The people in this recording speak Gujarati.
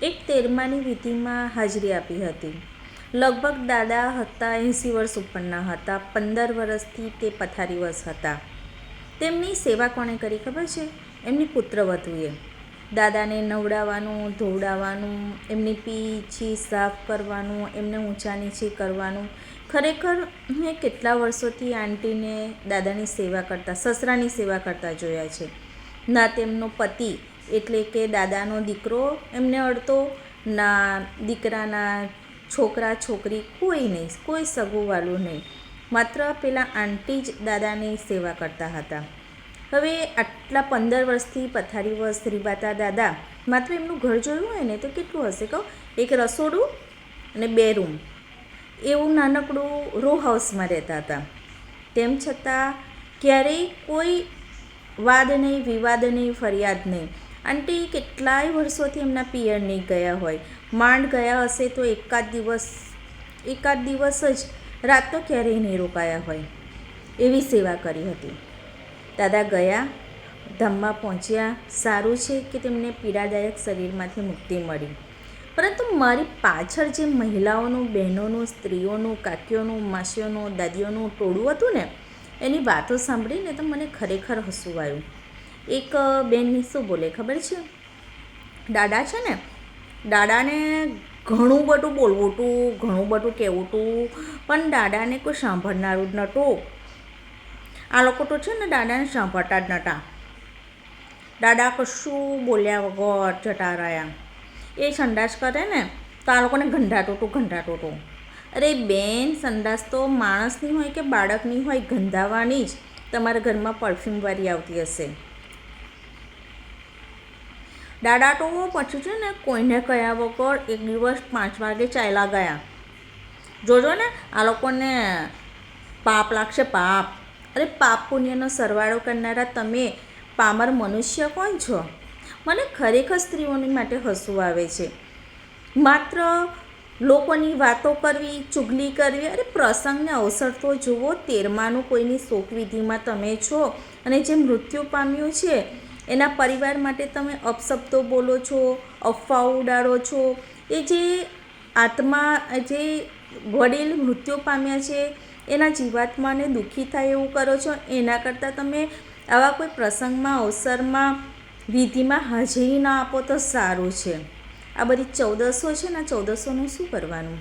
એક 13માની વિધિમાં હાજરી આપી હતી. લગભગ દાદા હતા 80 વર્ષ ઉપરના હતા. 15 વર્ષથી તે પથારીવશ હતા. તેમની સેવા કોણે કરી ખબર છે? એમની પુત્રવધુએ. દાદાને નવડાવવાનું, ધોવડાવવાનું, એમની પીછી સાફ કરવાનું, એમને ઊંચા નીચે કરવાનું. ખરેખર મેં કેટલા વર્ષોથી આંટીને દાદાની સેવા કરતા, સસરાની સેવા કરતા જોયા છે. ના તેમનો પતિ એટલે કે દાદાનો દીકરો એમને અડતો, ના દીકરાના છોકરા છોકરી, કોઈ નહીં, કોઈ સગું નહીં. માત્ર પેલા આંટી જ દાદાની સેવા કરતા હતા. હવે આટલા 15 વર્ષથી પથારીવશ રીબાતા દાદા, માત્ર એમનું ઘર જોયું હોય ને તો કેટલું હશે કહો? એક રસોડું અને 2 રૂમ, એવું નાનકડું રો હાઉસમાં રહેતા હતા. તેમ છતાં ક્યારેય કોઈ વાદ નહીં, વિવાદ નહીં, ફરિયાદ નહીં. આંટી કેટલાય વર્ષોથી એમના પિયર નહીં ગયા હોય. માંડ ગયા હશે તો એકાદ દિવસ જ, રાત તો ક્યારેય નહીં રોકાયા હોય. એવી સેવા કરી હતી. દાદા ગયા, ધામમાં પહોંચ્યા. સારું છે કે તેમને પીડાદાયક શરીરમાંથી મુક્તિ મળી. પરંતુ મારી પાછળ જે મહિલાઓનું, બહેનોનું, સ્ત્રીઓનું, કાકીઓનું, માસીઓનું, દાદીઓનું ટોળું હતું ને, એની વાતો સાંભળીને તો મને ખરેખર હસવું આવ્યું. એક બેનની શું બોલે ખબર છે? દાદા છે ને, દાદાને ઘણું બધું બોલવું હતું, ઘણું બધું કહેવું હતું, પણ દાદાને કોઈ સાંભળનારું જ નહોતું. આ લોકો તો છે ને દાદાને સાંભળતા જ નહોતા. દાદા કશું બોલ્યા વગર જતા રહ્યા. એ સંડાસ કરે ને તો આ લોકોને ગંધાતું હતું. અરે બેન, સંડાસ તો માણસની હોય કે બાળકની હોય, ગંધાવાની જ. તમારા ઘરમાં પરફ્યુમવાળી આવતી હશે. દાદા તો પછી છે ને કોઈને કહ્યા વગર એક દિવસ 5 વાગે ચાલ્યા ગયા. જોજો ને, આ લોકોને પાપ લાગશે, પાપ. અરે પાપ પુણ્યનો સરવાળો કરનારા તમે પામર મનુષ્ય કોણ છો? મને ખરેખર સ્ત્રીઓની માટે હસવું આવે છે. માત્ર લોકોની વાતો કરવી, ચુગલી કરવી. અરે પ્રસંગને અવસર તો જુઓ. 13માનું કોઈની શોકવિધિમાં તમે છો અને જે મૃત્યુ પામ્યું છે એના પરિવાર માટે તમે અપશબ્દો બોલો છો, અફવાઓ ઉડાડો છો. એ જે આત્મા, જે વડીલ મૃત્યુ પામ્યા છે એના જીવાત્માને દુઃખી થાય એવું કરો છો. એના કરતાં તમે આવા કોઈ પ્રસંગમાં, અવસરમાં, વિધિમાં હાજરી ના આપો તો સારું છે. આ બધી 1400 છે ને, 1400નું શું કરવાનું?